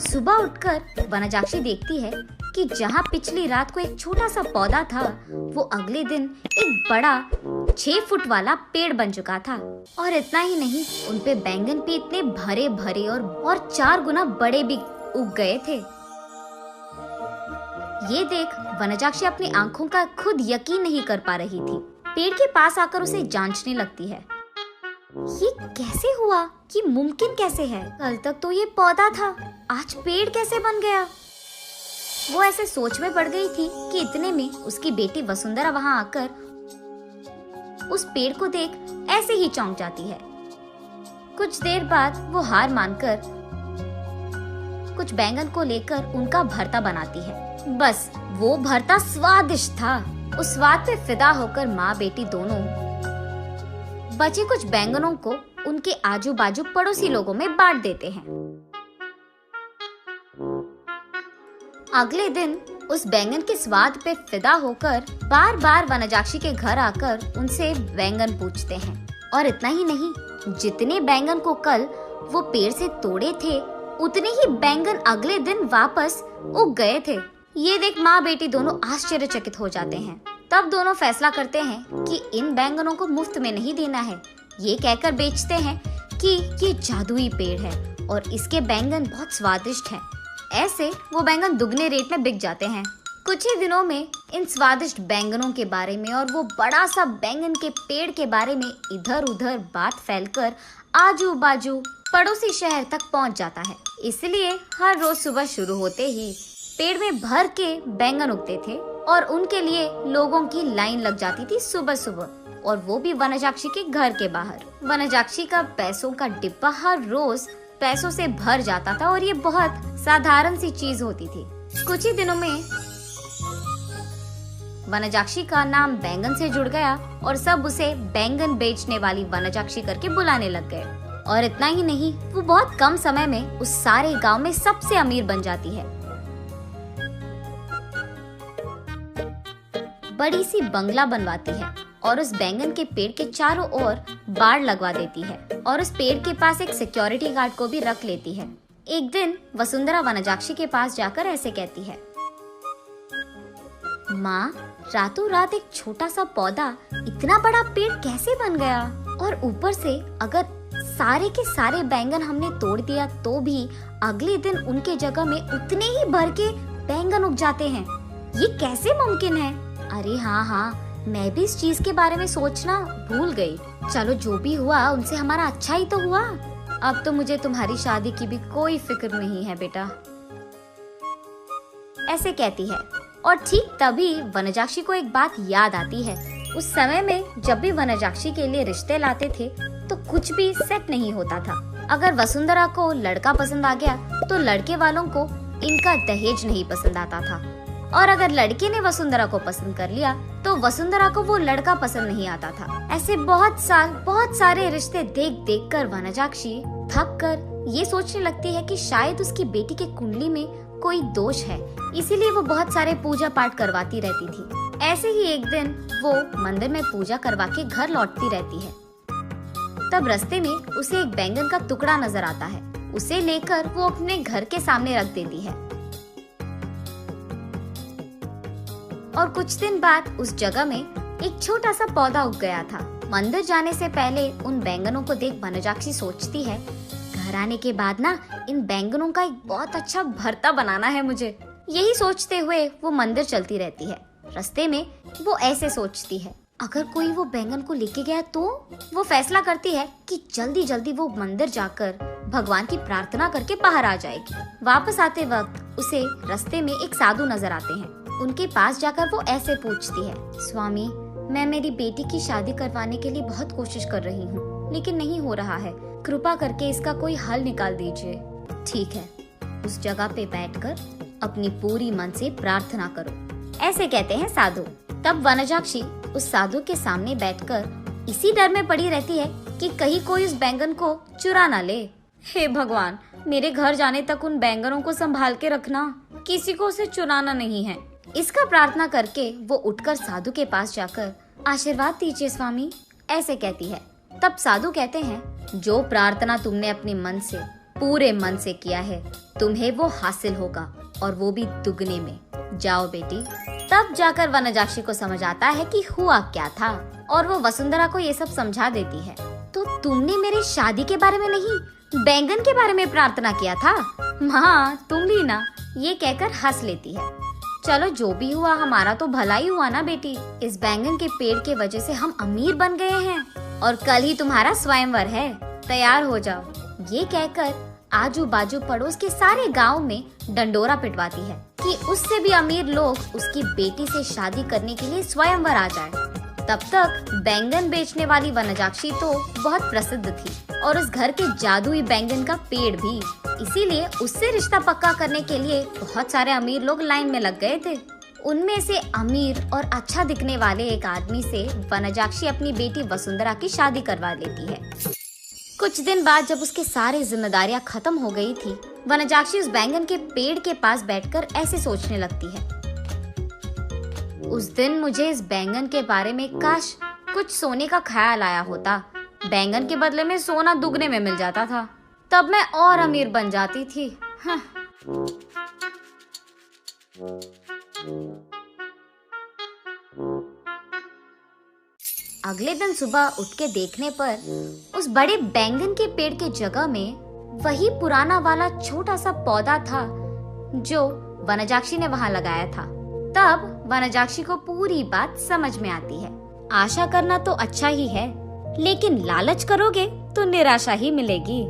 सुबह उठकर वनजाक्षी देखती है कि जहाँ पिछली रात को एक छोटा सा पौधा था, वो अगले दिन एक बड़ा 6 फुट वाला पेड़ बन चुका था। और इतना ही नहीं, उनपे बैंगन भी इतने भरे भरे और 4 गुना बड़े भी उग गए थे। ये देख वनजाक्षी अपनी आंखों का खुद यकीन नहीं कर पा रही थी। पेड़ के पास आकर उसे जांचने लगती है। ये कैसे हुआ? ये मुमकिन कैसे है? कल तक तो ये पौधा था, आज पेड़ कैसे बन गया? वो ऐसे सोच में पड़ गई थी कि इतने में उसकी बेटी वसुंधरा वहां आकर उस पेड़ को देख ऐसे ही चौंक जाती है। कुछ देर बाद वो हार मानकर कुछ बैंगन को लेकर उनका भरता बनाती है। बस वो भरता स्वादिष्ट था। उस स्वाद पे फिदा होकर माँ बेटी दोनों बचे कुछ बैंगनों को उनके आजू बाजू पड़ोसी लोगों में बांट देते हैं। अगले दिन उस बैंगन के स्वाद पे फिदा होकर बार बार वनजाक्षी के घर आकर उनसे बैंगन पूछते हैं। और इतना ही नहीं, जितने बैंगन को कल वो पेड़ से तोड़े थे, उतने ही बैंगन अगले दिन वापस उग गए थे। ये देख माँ बेटी दोनों आश्चर्यचकित हो जाते हैं। तब दोनों फैसला करते हैं कि इन बैंगनों को मुफ्त में नहीं देना है। ये कहकर बेचते हैं कि ये जादुई पेड़ है और इसके बैंगन बहुत स्वादिष्ट हैं। ऐसे वो बैंगन दुगने रेट में बिक जाते हैं। कुछ ही दिनों में इन स्वादिष्ट बैंगनों के बारे में और वो बड़ा सा बैंगन के पेड़ के बारे में इधर उधर बात फैलकर आजू बाजू पड़ोसी शहर तक पहुंच जाता है। इसलिए हर रोज सुबह शुरू होते ही पेड़ में भर के बैंगन उगते थे और उनके लिए लोगों की लाइन लग जाती थी सुबह सुबह, और वो भी वनजाक्षी के घर के बाहर। वनजाक्षी का पैसों का डिब्बा हर रोज पैसों से भर जाता था और ये बहुत साधारण सी चीज होती थी। कुछ ही दिनों में वनजाक्षी का नाम बैंगन से जुड़ गया और सब उसे बैंगन बेचने वाली वनजाक्षी करके बुलाने लग गए। और इतना ही नहीं, वो बहुत कम समय में उस सारे गांव में सबसे अमीर बन जाती है। बड़ी सी बंगला बनवाती है और उस बैंगन के पेड़ के चारों ओर बाड़ लगवा देती है और उस पेड़ के पास एक सिक्योरिटी गार्ड को भी रख लेती है। एक दिन वसुंधरा वनजाक्षी के पास जाकर ऐसे कहती है, माँ, रातों रात एक छोटा सा पौधा इतना बड़ा पेड़ कैसे बन गया? और ऊपर से अगर सारे के सारे बैंगन हमने तोड़ दिया तो भी अगले दिन उनके जगह में उतने ही भर के बैंगन उग जाते हैं। ये कैसे मुमकिन है? अरे हाँ, मैं भी इस चीज के बारे में सोचना भूल गई। चलो जो भी हुआ उनसे हमारा अच्छा ही तो हुआ। अब तो मुझे तुम्हारी शादी की भी कोई फिक्र नहीं है बेटा, ऐसे कहती है। और ठीक तभी वनजाक्षी को एक बात याद आती है। उस समय में जब भी वनजाक्षी के लिए रिश्ते लाते थे तो कुछ भी सेट नहीं होता था। अगर वसुंधरा को लड़का पसंद आ गया तो लड़के वालों को इनका दहेज नहीं पसंद आता था, और अगर लड़के ने वसुंधरा को पसंद कर लिया तो वसुंधरा को वो लड़का पसंद नहीं आता था। ऐसे बहुत सारे रिश्ते देख देख कर वनजाक्षी थक कर ये सोचने लगती है कि शायद उसकी बेटी के कुंडली में कोई दोष है, इसीलिए वो बहुत सारे पूजा पाठ करवाती रहती थी। ऐसे ही एक दिन वो मंदिर में पूजा करवा के घर लौटती रहती है। तब रास्ते में उसे एक बैंगन का टुकड़ा नजर आता है। उसे लेकर वो अपने घर के सामने रख देती है। और कुछ दिन बाद उस जगह में एक छोटा सा पौधा उग गया था। मंदिर जाने से पहले उन बैंगनों को देख वनजाक्षी सोचती है, घर आने के बाद ना इन बैंगनों का एक बहुत अच्छा भरता बनाना है मुझे। यही सोचते हुए वो मंदिर चलती रहती है। रास्ते में वो ऐसे सोचती है, अगर कोई वो बैंगन को लेके गया तो वो फैसला करती है कि जल्दी जल्दी वो मंदिर जाकर भगवान की प्रार्थना करके बाहर आ जाएगी। वापस आते वक्त उसे रास्ते में एक साधु नजर आते हैं। उनके पास जाकर वो ऐसे पूछती है, स्वामी, मैं मेरी बेटी की शादी करवाने के लिए बहुत कोशिश कर रही हूँ, लेकिन नहीं हो रहा है। कृपा करके इसका कोई हल निकाल दीजिए। ठीक है, उस जगह पे बैठकर अपनी पूरी मन से प्रार्थना करो, ऐसे कहते हैं साधु। तब वनजाक्षी उस साधु के सामने बैठकर इसी डर में पड़ी रहती है कि कहीं कोई उस बैंगन को चुरा ना ले। हे भगवान, मेरे घर जाने तक उन बैंगनों को संभाल के रखना, किसी को उसे चुराना नहीं है। इसका प्रार्थना करके वो उठकर साधु के पास जाकर आशीर्वाद दीजिए स्वामी, ऐसे कहती है। तब साधु कहते हैं, जो प्रार्थना तुमने अपने मन से पूरे मन से किया है, तुम्हें वो हासिल होगा और वो भी दुगने में। जाओ बेटी। तब जाकर वनजाक्षी को समझ आता है कि हुआ क्या था और वो वसुंधरा को ये सब समझा देती है। तो तुमने मेरी शादी के बारे में नहीं, बैंगन के बारे में प्रार्थना किया था। हाँ, तुम भी ना। ये कहकर हंस लेती है। चलो जो भी हुआ, हमारा तो भला ही हुआ ना बेटी। इस बैंगन के पेड़ के वजह से हम अमीर बन गए हैं और कल ही तुम्हारा स्वयंवर है, तैयार हो जाओ। ये कहकर आजू बाजू पड़ोस के सारे गांव में डंडोरा पिटवाती है कि उससे भी अमीर लोग उसकी बेटी से शादी करने के लिए स्वयंवर आ जाए। तब तक बैंगन बेचने वाली वनजाक्षी तो बहुत प्रसिद्ध थी और उस घर के जादुई बैंगन का पेड़ भी। इसीलिए उससे रिश्ता पक्का करने के लिए बहुत सारे अमीर लोग लाइन में लग गए थे। उनमें से अमीर और अच्छा दिखने वाले एक आदमी से वनजाक्षी अपनी बेटी वसुंधरा की शादी करवा लेती है। कुछ दिन बाद जब उसके सारे जिम्मेदारियां खत्म हो गई थी, वनजाक्षी उस बैंगन के पेड़ के पास बैठकर ऐसे सोचने लगती है, उस दिन मुझे इस बैंगन के बारे में काश कुछ सोने का ख्याल आया होता। बैंगन के बदले में सोना दुगने में मिल जाता था, तब मैं और अमीर बन जाती थी। हाँ। अगले दिन सुबह उठ के देखने पर उस बड़े बैंगन के पेड़ के जगह में वही पुराना वाला छोटा सा पौधा था जो वनजाक्षी ने वहां लगाया था। तब वनजाक्षी को पूरी बात समझ में आती है। आशा करना तो अच्छा ही है, लेकिन लालच करोगे तो निराशा ही मिलेगी।